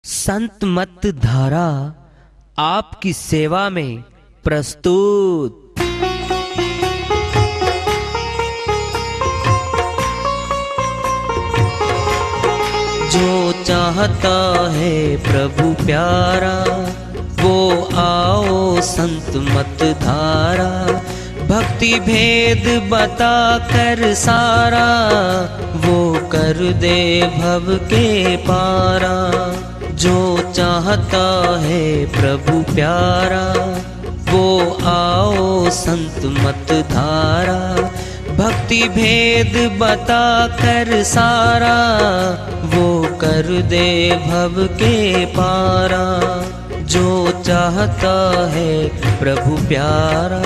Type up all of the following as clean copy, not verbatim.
संत मत धारा आपकी सेवा में प्रस्तुत। जो चाहता है प्रभु प्यारा वो आओ संत मत धारा। भक्ति भेद बता कर सारा वो कर दे भव के पारा। जो चाहता है प्रभु प्यारा वो आओ संत मत धारा। भक्ति भेद बता कर सारा वो कर दे भव के पारा। जो चाहता है प्रभु प्यारा।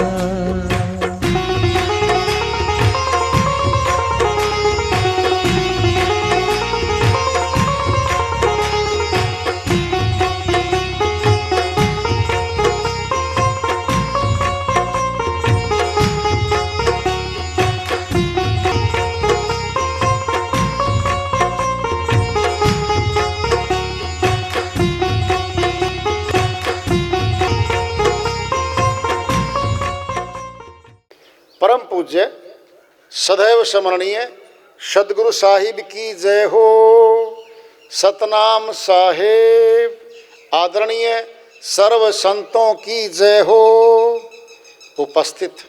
परम पूज्य सदैव स्मरणीय सदगुरु साहिब की जय हो। सतनाम साहेब आदरणीय सर्व संतों की जय हो। उपस्थित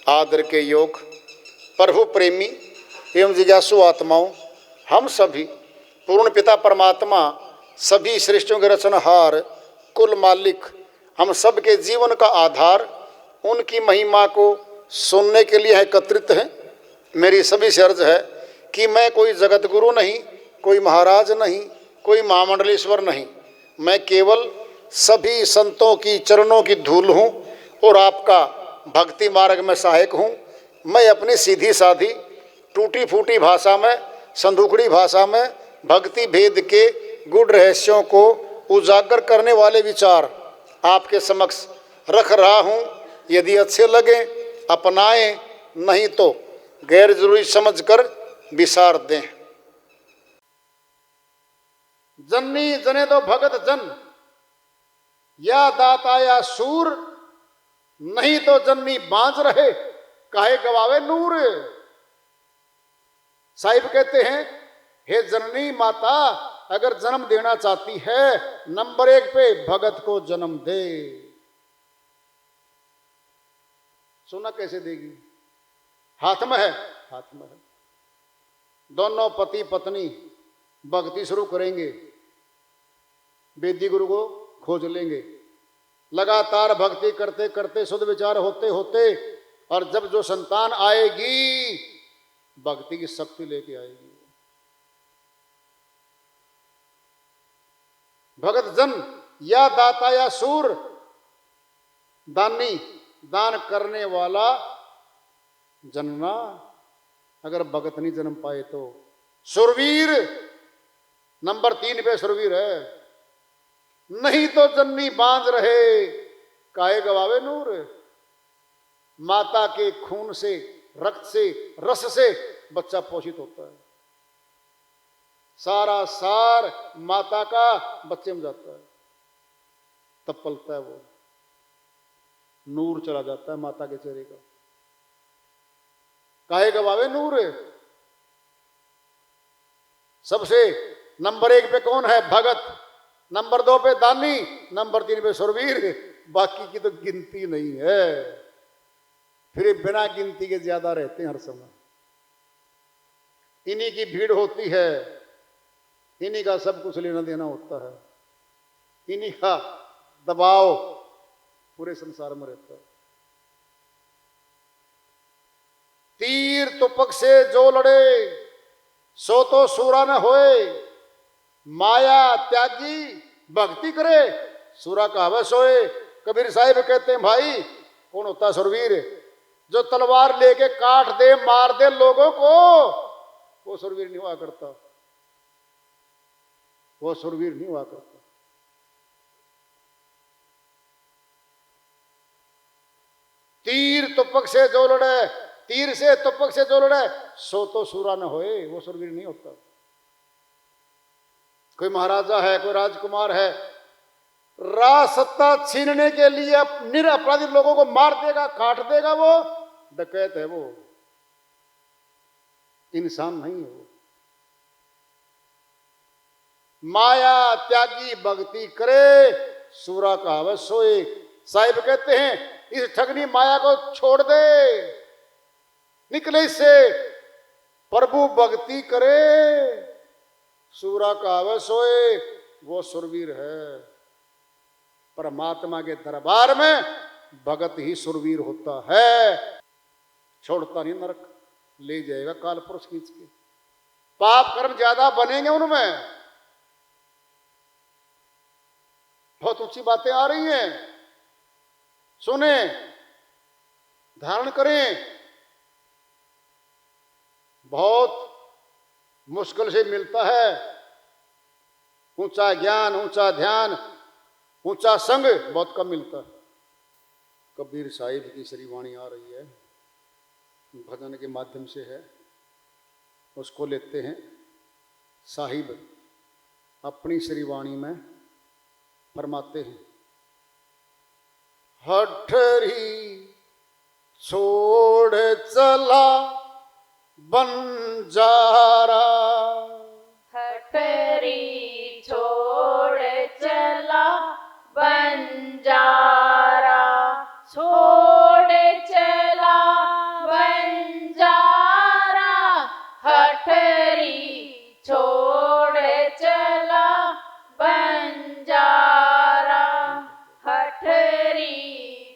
आदर के योग प्रभु प्रेमी एवं जिज्ञासु आत्माओं, हम सभी पूर्ण पिता परमात्मा सभी सृष्टियों के रचनहार कुल मालिक हम सब के जीवन का आधार उनकी महिमा को सुनने के लिए एकत्रित हैं। मेरी सभी से अर्ज है कि मैं कोई जगत गुरु नहीं, कोई महाराज नहीं, कोई महामंडलेश्वर नहीं। मैं केवल सभी संतों की चरणों की धूल हूँ और आपका भक्ति मार्ग में सहायक हूँ। मैं अपनी सीधी साधी टूटी फूटी भाषा में, संदूकड़ी भाषा में भक्ति भेद के गुड़ रहस्यों को उजागर करने वाले विचार आपके समक्ष रख रहा हूँ। यदि अच्छे लगे अपनाएं, नहीं तो गैर जरूरी समझकर विसार दें। जननी जने दो भगत जन, या दाता या सूर, नहीं तो जननी बांझ रहे काहे गवावे नूर। साहिब कहते हैं, हे जननी माता, अगर जन्म देना चाहती है नंबर 1 पे भगत को जन्म दे। सुना कैसे देगी? हाथ में है, हाथ में है। दोनों पति पत्नी भक्ति शुरू करेंगे, वेदी गुरु को खोज लेंगे। लगातार भक्ति करते करते शुद्ध विचार होते होते और जब जो संतान आएगी भक्ति की शक्ति लेके आएगी। भगत जन या दाता या सूर, दानी दान करने वाला जनना। अगर भगत नहीं जन्म पाए तो सुरवीर नंबर 3 पे सुरवीर है। नहीं तो जननी बांझ रहे काहे गवावे नूर। माता के खून से, रक्त से, रस से बच्चा पोषित होता है। सारा सार माता का बच्चे में जाता है, तब पलता है वो। नूर चला जाता है माता के चेहरे का। काहे गवावे नूर। सबसे नंबर 1 पे कौन है? भगत। नंबर 2 पे दानी, नंबर 3 पे सुरवीर। बाकी की तो गिनती नहीं है। फिर बिना गिनती के ज्यादा रहते हैं हर समय। इन्हीं की भीड़ होती है, इन्हीं का सब कुछ लेना देना होता है, इन्हीं का दबाव पूरे संसार में रहता है। तीर तुपक से जो लड़े सो तो सूरा न होए। माया त्यागी भक्ति करे सूरा कहावे सोए। कबीर साहिब कहते हैं, भाई कौन होता है सुरवीर? जो तलवार लेके काट दे, मार दे लोगों को, वो सुरवीर नहीं हुआ करता। वो सुरवीर नहीं हुआ करता। तीर तुपक से जो लड़े, तीर से तुपक से जो लड़े सो तो सूरा न होए, वो सुरवीर नहीं होता। कोई महाराजा है, कोई राजकुमार है, राज सत्ता छीनने के लिए निरपराधी लोगों को मार देगा, काट देगा, वो डकैत है, वो इंसान नहीं है। वो माया त्यागी भक्ति करे, सूरा कहावत सोए। साहिब कहते हैं इस ठगनी माया को छोड़ दे, निकले इससे, प्रभु भक्ति करे, सूरा कहावत सोए। वो सुरवीर है। परमात्मा के दरबार में भगत ही सुरवीर होता है। छोड़ता नहीं, नरक ले जाएगा काल पुरुष खींच के। पाप कर्म ज्यादा बनेंगे उनमें, बहुत ऊंची बातें आ रही हैं, सुने, धारण करें। बहुत मुश्किल से मिलता है ऊंचा ज्ञान, ऊंचा ध्यान, ऊंचा संग, बहुत कम मिलता है। कबीर साहिब की श्री वाणी आ रही है, भजन के माध्यम से है, उसको लेते हैं। साहिब अपनी श्री वाणी में फरमाते हैं, हठरी छोड़ चला बंजारा, हठरी छोड़ चला बंजारा, छोड़ चला बंजारा, हठरी छोड़ चला बंजारा, हठरी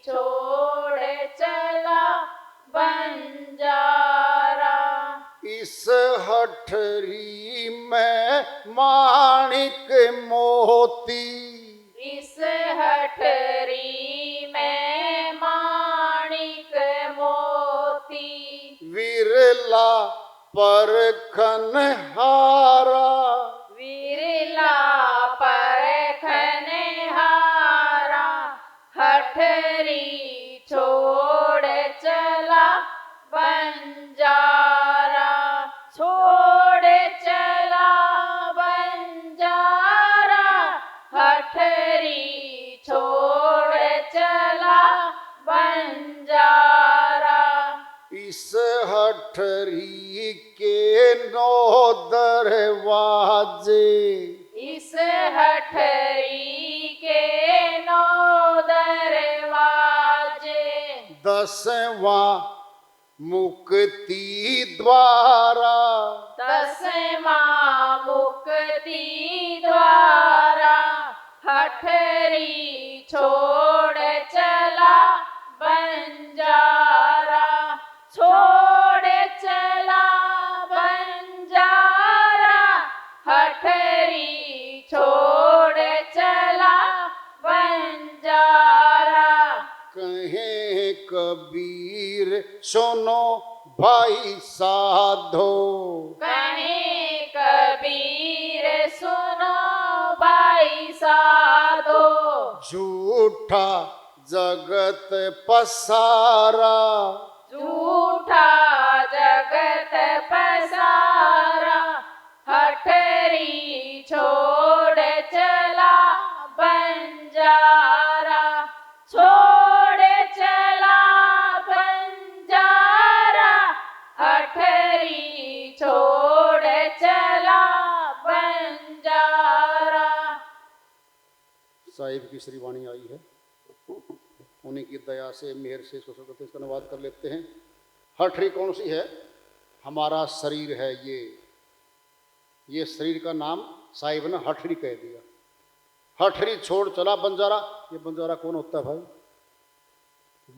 छोड़ चला बंजारा। इस हठरी में माणिक मोती, इस हठरी में माणिक मोती, विरला परखन हारा, विरला परखने हारा, हठरी छोड़ चला बंजारा, छोड़ चला बंजारा, हठरी छोड़ चला बंजारा। इस हठरी के 9 दरवाजे, इस हठरी के 9 दरवाजे, 10वां मुक्ति द्वारा, 10वां मुक्ति द्वारा, हठरी छोड़ चला बंजारा, छोड़ चला बंजारा, हठरी छोड़ चला बंजारा। कहे कबीर सुनो भाई साधो, कहे कबीर सुनो भाई साधो, झूठा जगत पसारा, झूठा जगत पसारा, हठरी छोड़ चला बंजारा, छोड़ चला बंजारा, हठरी छोड़ चला बंजारा। साहिब की श्री वाणी आई है, उन्हीं की दया से, मेहर से इसका अनुवाद कर लेते हैं। हठरी कौन सी है? हमारा शरीर है। ये शरीर का नाम साहिब ने हठरी कह दिया। हठरी छोड़ चला बंजारा। ये बंजारा कौन होता है भाई?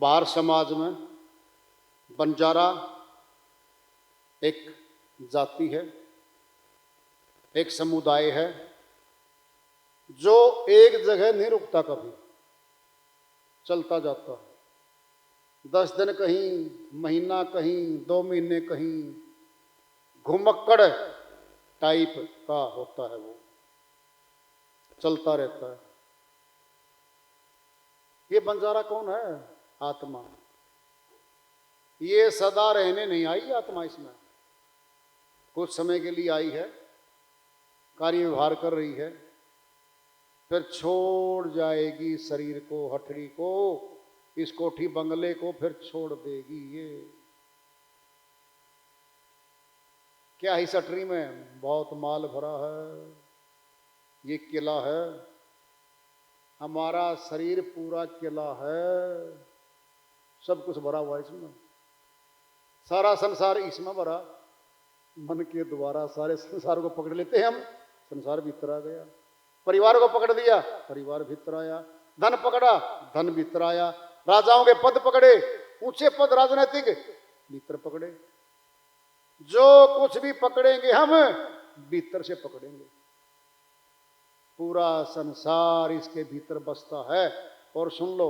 बार समाज में बंजारा एक जाति है, एक समुदाय है जो एक जगह नहीं रुकता, कभी चलता जाता है। 10 दिन कहीं, महीना कहीं, 2 महीने कहीं, घुमक्कड़ टाइप का होता है, वो चलता रहता है। ये बंजारा कौन है? आत्मा। ये सदा रहने नहीं आई आत्मा, इसमें कुछ समय के लिए आई है, कार्य व्यवहार कर रही है, फिर छोड़ जाएगी शरीर को, हठड़ी को, इस कोठी बंगले को फिर छोड़ देगी। ये क्या है? सटरी में बहुत माल भरा है, ये किला है, हमारा शरीर पूरा किला है, सब कुछ भरा हुआ इसमें, सारा संसार इसमें भरा। मन के द्वारा सारे संसार को पकड़ लेते हैं हम, संसार भीतर आ गया। परिवार को पकड़ दिया, परिवार भीतर आया। धन पकड़ा, धन भीतर आया। राजाओं के पद पकड़े, ऊंचे पद राजनीतिक, भीतर पकड़े। जो कुछ भी पकड़ेंगे हम भीतर से पकड़ेंगे। पूरा संसार इसके भीतर बसता है। और सुन लो,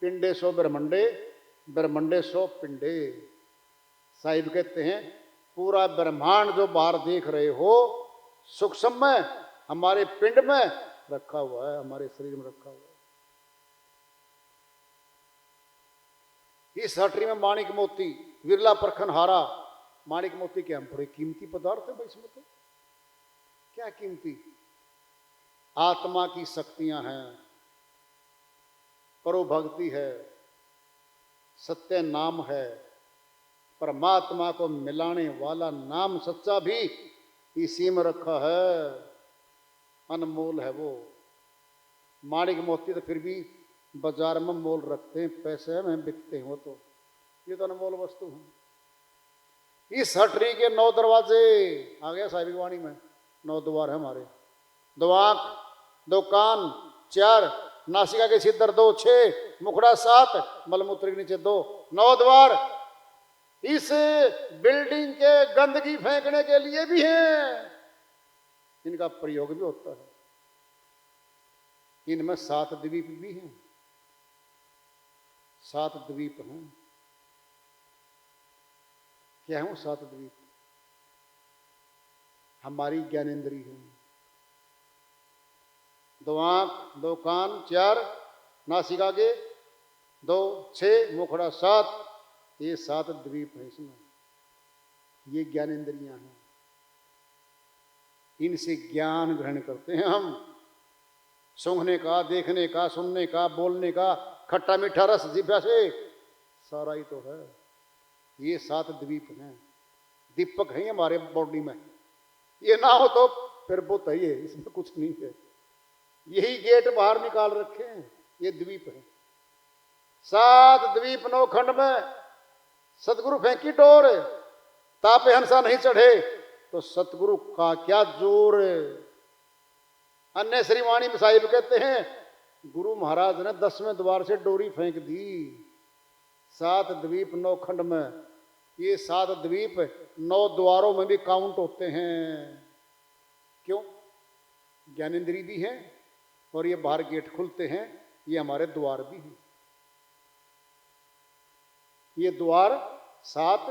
पिंडे सो ब्रह्मंडे, ब्रह्मंडे सो पिंडे। साहिब कहते हैं पूरा ब्रह्मांड जो बाहर देख रहे हो सूक्ष्म में हमारे पिंड में रखा हुआ है, हमारे शरीर में रखा हुआ है। इस हटरी में माणिक मोती, विरला परखन हारा। माणिक मोती क्या बड़े कीमती पदार्थ है भाई, इसमें तो क्या कीमती? आत्मा की शक्तियां हैं, परोभक्ति है, सत्य नाम है, परमात्मा को मिलाने वाला नाम सच्चा भी इसी में रखा है। अनमोल है वो। माणिक मोती तो फिर भी बाजार में मोल रखते हैं, पैसे में बिकते हैं वो तो, ये तो अनमोल वस्तु है। इस हटरी के 9 दरवाजे आ गया साहिब की वाणी में। 9 द्वार है हमारे। 2 आंख, 2 कान, 4 नासिका के छिद्र, 2 6 मुखड़ा, 7 मलमूत्र के नीचे 2, 9 द्वार। इस बिल्डिंग के गंदगी फेंकने के लिए भी हैं, इनका प्रयोग भी होता है। इनमें 7 द्वीप भी हैं, 7 द्वीप हैं। क्या है वो 7 द्वीप? हमारी ज्ञानेंद्री है। 2 आंख, 2 कान, 4 नासिका के, 2 6 मुखड़ा, 7, ये 7 द्वीप है इसमें। ये ज्ञानेंद्रियां हैं, इनसे ज्ञान ग्रहण करते हैं हम। सूंघने का, देखने का, सुनने का, बोलने का, खट्टा मीठा रस जिभा से, सारा ही तो है। ये 7 द्वीप हैं, दीपक है हमारे बॉडी में। ये ना हो तो फिर बुत है ये, इसमें कुछ नहीं है। यही गेट बाहर निकाल रखे हैं, ये द्वीप है। 7 द्वीप 9 खंड में सतगुरु फेंकी डोर, तापे हंसा नहीं चढ़े तो सतगुरु का क्या जोर। अन्य श्रीवाणी में साहिब कहते हैं गुरु महाराज ने 10वें द्वार से डोरी फेंक दी। 7 द्वीप 9 खंड में, ये 7 द्वीप 9 द्वारों में भी काउंट होते हैं। क्यों? ज्ञानेंद्री भी है और ये बाहर गेट खुलते हैं, ये हमारे द्वार भी हैं। ये द्वार 7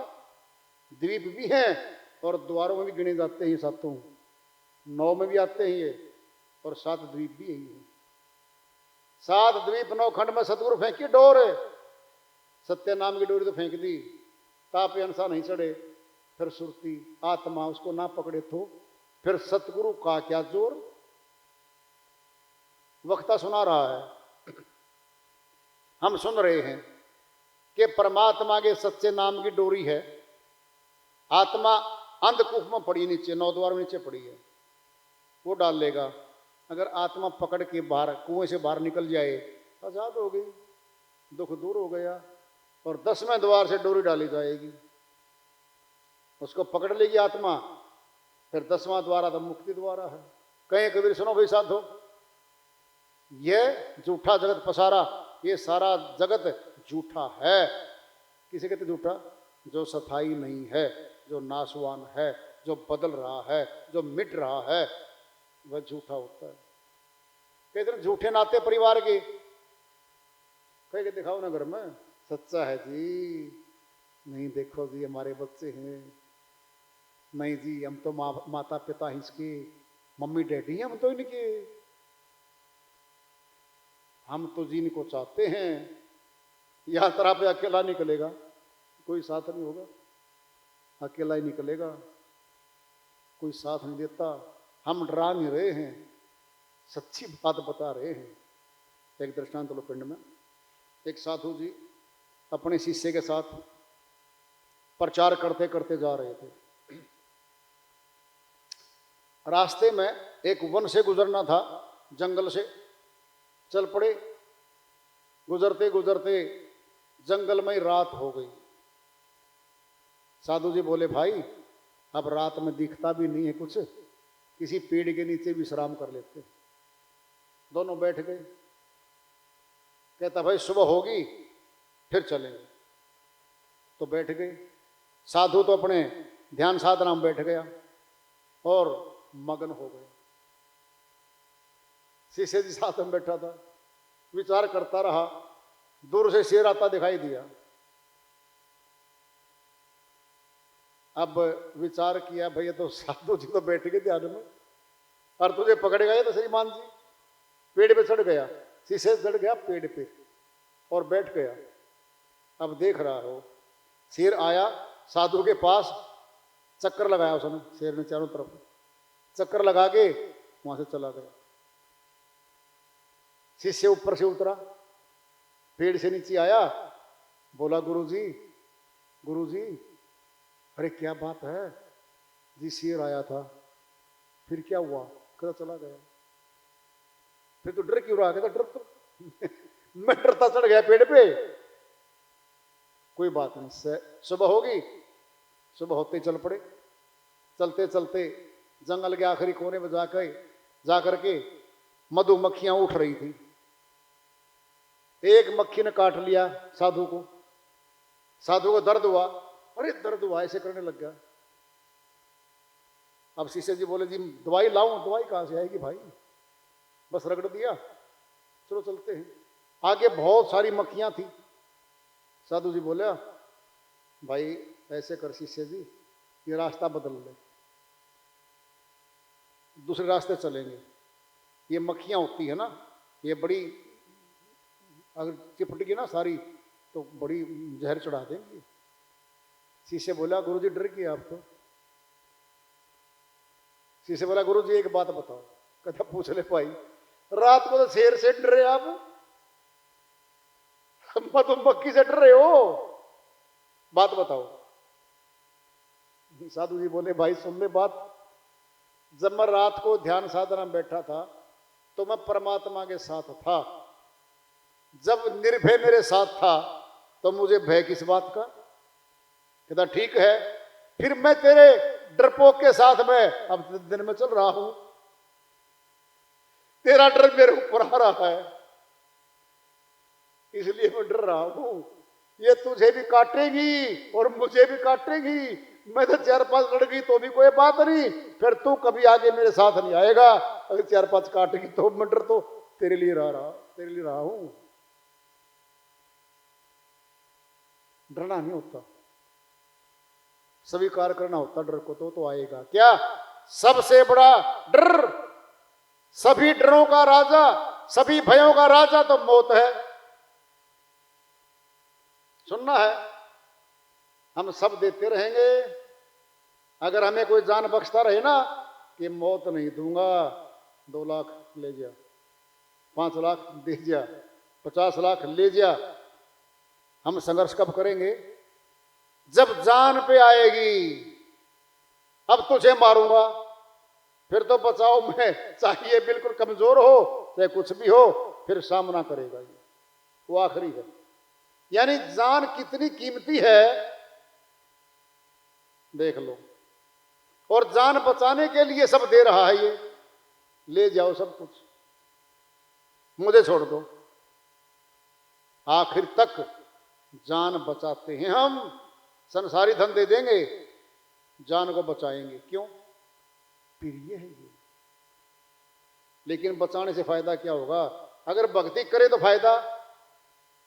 द्वीप भी हैं और द्वारों में भी गिने जाते हैं 7। 9 में भी आते हैं ये, और 7 द्वीप भी यही है। 7 द्वीप 9 खंड में सतगुरु फेंकी डोर, सत्य नाम की डोरी तो फेंक दी, तापे अनसा नहीं चढ़े। फिर सुरती आत्मा उसको ना पकड़े तो फिर सतगुरु का क्या जोर। वक्ता सुना रहा है, हम सुन रहे हैं कि परमात्मा के सच्चे नाम की डोरी है। आत्मा अंधकूप में पड़ी, नीचे 9 द्वार में नीचे पड़ी है, वो डाल लेगा। अगर आत्मा पकड़ के बाहर कुएं से बाहर निकल जाए, आजाद हो गई, दुख दूर हो गया। और 10वें द्वार से डोरी डाली जाएगी, उसको पकड़ लेगी आत्मा। फिर 10वां द्वारा तो मुक्ति द्वारा है। कहीं कबीर सुनो भाई साधो, ये झूठा जगत पसारा, ये सारा जगत झूठा है। किसे कहते झूठा? जो सफाई नहीं है, जो नाशवान है, जो बदल रहा है, जो मिट रहा है, वह झूठा होता है। कहते हैं झूठे नाते परिवार के, कह के दिखाओ ना घर में, सच्चा है जी। नहीं देखो जी हमारे बच्चे हैं, नहीं जी हम तो माता पिता हैं इसके, मम्मी डैडी हैं हम तो इनके, हम तो जिनको चाहते हैं। यात्रा पे अकेला निकलेगा, कोई साथ नहीं होगा, अकेला ही निकलेगा। कोई साथ नहीं देता। हम डरा नहीं रहे हैं, सच्ची बात बता रहे हैं। एक दृष्टांत लो पिंड में, एक साधु जी अपने शिष्य के साथ प्रचार करते करते जा रहे थे। रास्ते में एक वन से गुजरना था, जंगल से चल पड़े। गुजरते गुजरते जंगल में ही रात हो गई। साधु जी बोले, भाई अब रात में दिखता भी नहीं है कुछ, किसी पेड़ के नीचे विश्राम कर लेते। दोनों बैठ गए। कहता भाई सुबह होगी फिर चलेंगे। तो बैठ गए। साधु तो अपने ध्यान साधना में बैठ गया और मगन हो गया। शिष्य जी साथ में बैठा था, विचार करता रहा। दूर से शेर आता दिखाई दिया। अब विचार किया, भैया तो साधु जी तो बैठ गए ध्यान में और तुझे पकड़ गए तो श्रीमान जी। पेड़ पे चढ़ गया, शीशे चढ़ गया पेड़ पे और बैठ गया। अब देख रहा हो, शेर आया साधु के पास, चक्कर लगाया उसने, शेर ने चारों तरफ चक्कर लगा के वहां से चला गया। शिष्य ऊपर से उतरा, पेड़ से नीचे आया, बोला गुरुजी गुरुजी, अरे क्या बात है जी, शेर आया था, फिर क्या हुआ? कहता चला गया। फिर तो डर क्यों रहा? कहता डर तो मैं डरता चढ़ गया पेड़ पे। कोई बात नहीं, सुबह होगी। सुबह होते चल पड़े। चलते चलते जंगल के आखिरी कोने में जाकर के मधुमक्खियां उठ रही थी। एक मक्खी ने काट लिया साधु को। साधु को दर्द हुआ, अरे दर्द हुआ, ऐसे करने लग गया। अब शिष्य जी बोले, जी दवाई लाऊं? दवाई कहां से आएगी भाई, बस रगड़ दिया, चलो चलते हैं। आगे बहुत सारी मक्खियां थी। साधु जी बोले, भाई ऐसे कर शिष्य जी, ये रास्ता बदल ले, दूसरे रास्ते चलेंगे। ये मक्खियां होती है ना, ये बड़ी अगर चिपट गई ना सारी तो बड़ी जहर चढ़ा देंगी। शिष्य बोला, गुरुजी डर गए आप तो। शिष्य बोला, गुरुजी एक बात बताओ। कहता पूछ ले भाई, रात को तो शेर से डर रहे आप, मधुमक्खी से डर रहे हो, बात बताओ। साधु जी बोले, भाई सुन ले बात। जब मैं रात को ध्यान साधना में बैठा था तो मैं परमात्मा के साथ था। जब निर्भय मेरे साथ था तो मुझे भय किस बात का? कहता ठीक है, फिर मैं तेरे डरपोक के साथ में अब दिन में चल रहा हूं, तेरा डर मेरे ऊपर आ रहा है, इसलिए मैं डर रहा हूं। ये तुझे भी काटेगी और मुझे भी काटेगी। मैं तो 4-5 लड़ गई तो भी कोई बात नहीं, फिर तू कभी आगे मेरे साथ नहीं आएगा। अगर 4-5 काटेगी तो मैं डर तो तेरे लिए रहा हूं। डरना नहीं होता, स्वीकार करना होता डर को, तो आएगा। क्या सबसे बड़ा डर, सभी डरों का राजा, सभी भयों का राजा तो मौत है। सुनना है, हम सब देते रहेंगे। अगर हमें कोई जान बख्शता रहे ना कि मौत नहीं दूंगा, 2 लाख ले जा, 5 लाख दे जा, 50 लाख ले जा, हम संघर्ष कब करेंगे? जब जान पे आएगी। अब तुझे मारूंगा, फिर तो बचाओ में चाहिए बिल्कुल कमजोर हो चाहे कुछ भी हो, फिर सामना करेगा। वो आखिरी है। यानी जान कितनी कीमती है देख लो। और जान बचाने के लिए सब दे रहा है ये, ले जाओ सब कुछ, मुझे छोड़ दो। आखिर तक जान बचाते हैं हम, संसारी धन दे देंगे, जान को बचाएंगे। क्यों? प्रिय है ये। लेकिन बचाने से फायदा क्या होगा? अगर भक्ति करे तो फायदा,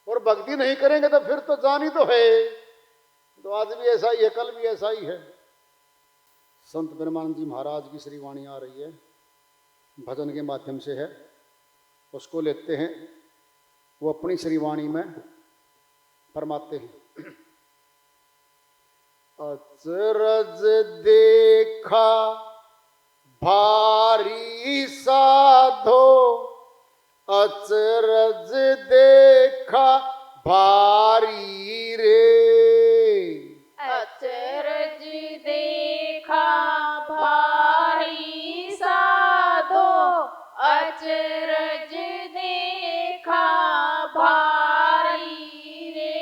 और भक्ति नहीं करेंगे तो फिर तो जान ही तो है। तो आज भी ऐसा ही है, कल भी ऐसा ही है। संत ब्रह्मानंद जी महाराज की श्री वाणी आ रही है, भजन के माध्यम से है, उसको लेते हैं। वो अपनी श्री वाणी में फरमाते हैं, अचरज देखा भारी साधो अचरज देखा भारी रे। अचरज देखा भारी साधो अचरज देखा भारी रे।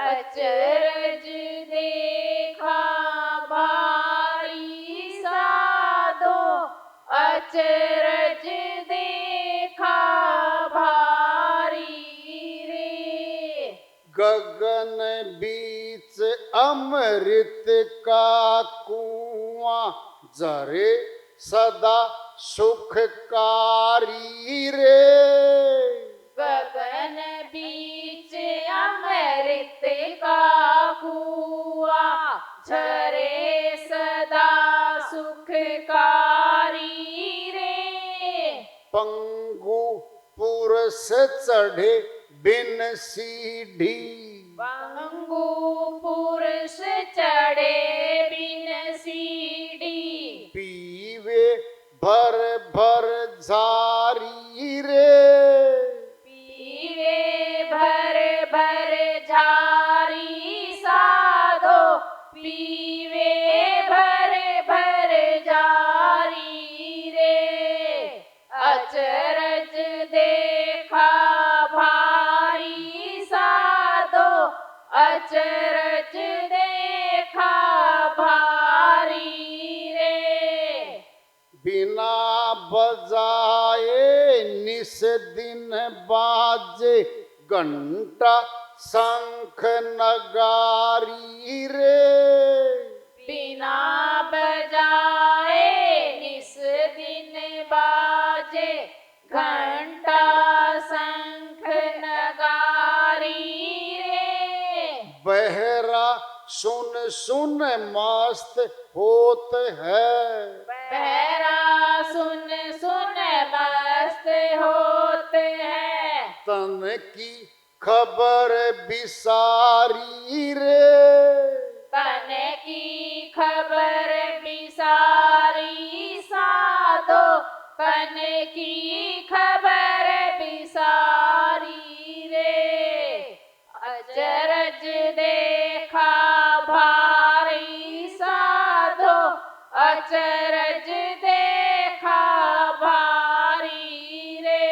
अचरज देखा भारी साधो अचरज देखा भारी रे। गगन बीच अमृत का कुआं जरे सदा सुखकारी रे। गगन बीच अमृत का कुआं झरे सदा सुखकारी रे। पंगु पुरुष चढ़े बिन सीढ़ी पंगु पुरुष चढ़े बिन सीढ़ी। पीवे भर भर झारी रे। पीवे भर भर झारी साधो पीवे भर भर झारी रे। अचरज देखा भारी साधो अचरज देखा भारी रे। बिना बजाए निस दिन बाजे घंटा शंख नगारी रे। बिना बजाए निस दिन बाजे घंटा शंख नगारी रे। बहरा सुन सुन मस्त होत है। बहरा सुन सुन मस्त होते हैं। तन की खबर बिसारी रे। तन की खबर बिसारी साधो तन की खबर बिसारी रे। अचरज देखा भारी साधो अचरज देखा भारी रे।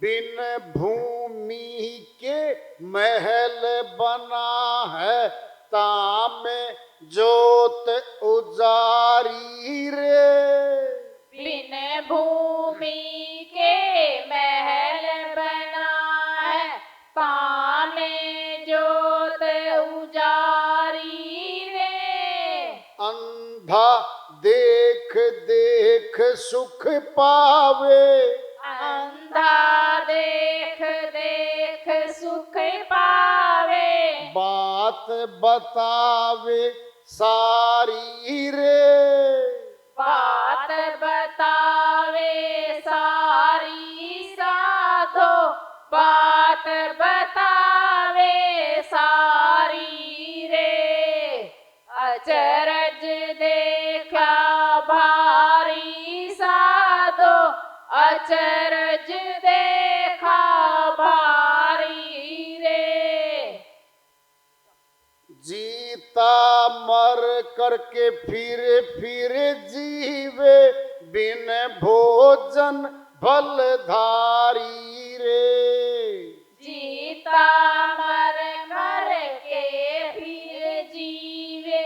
बिन भूमि के महल बना है तामे जोत उजारी रे। बिन भूमि के महल बना है तामे जोत उजारी रे। अंधा देख देख सुख पावे। अंधा देख देख सुख पावे। बात बतावे सारी रे। बात बतावे सारी साधो बात बतावे सारी रे। अचरज देखा भारी साधो अचरज देखा भारी रे। जीता मर करके फिर फिर जीवे बिन भोजन फलधारी रे। जीता मर मर के फिर जीवे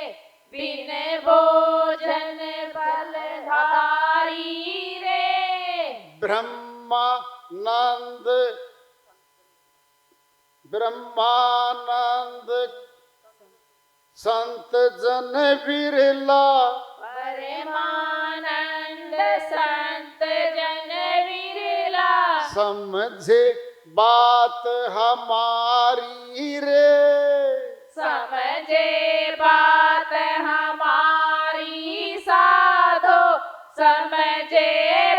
बिन भोजन फलधारी रे। ब्रह्मानंद संत जन विरला। परमानंद संत जन विरला। समझे बात हमारी रे। समझे बात हमारी साधो समझे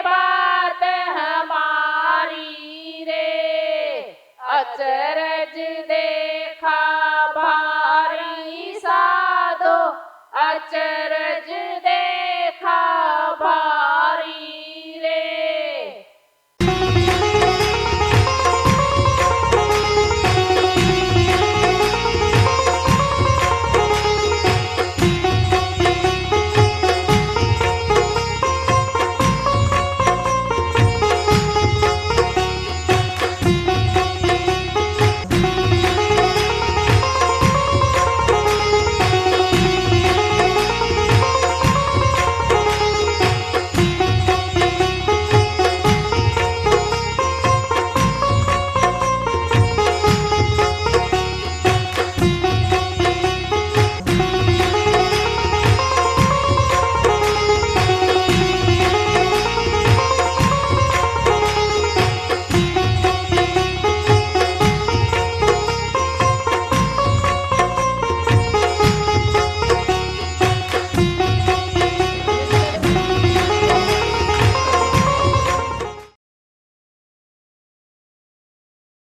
बात हमारी रे। अचरज देखा भारी साधो अचरज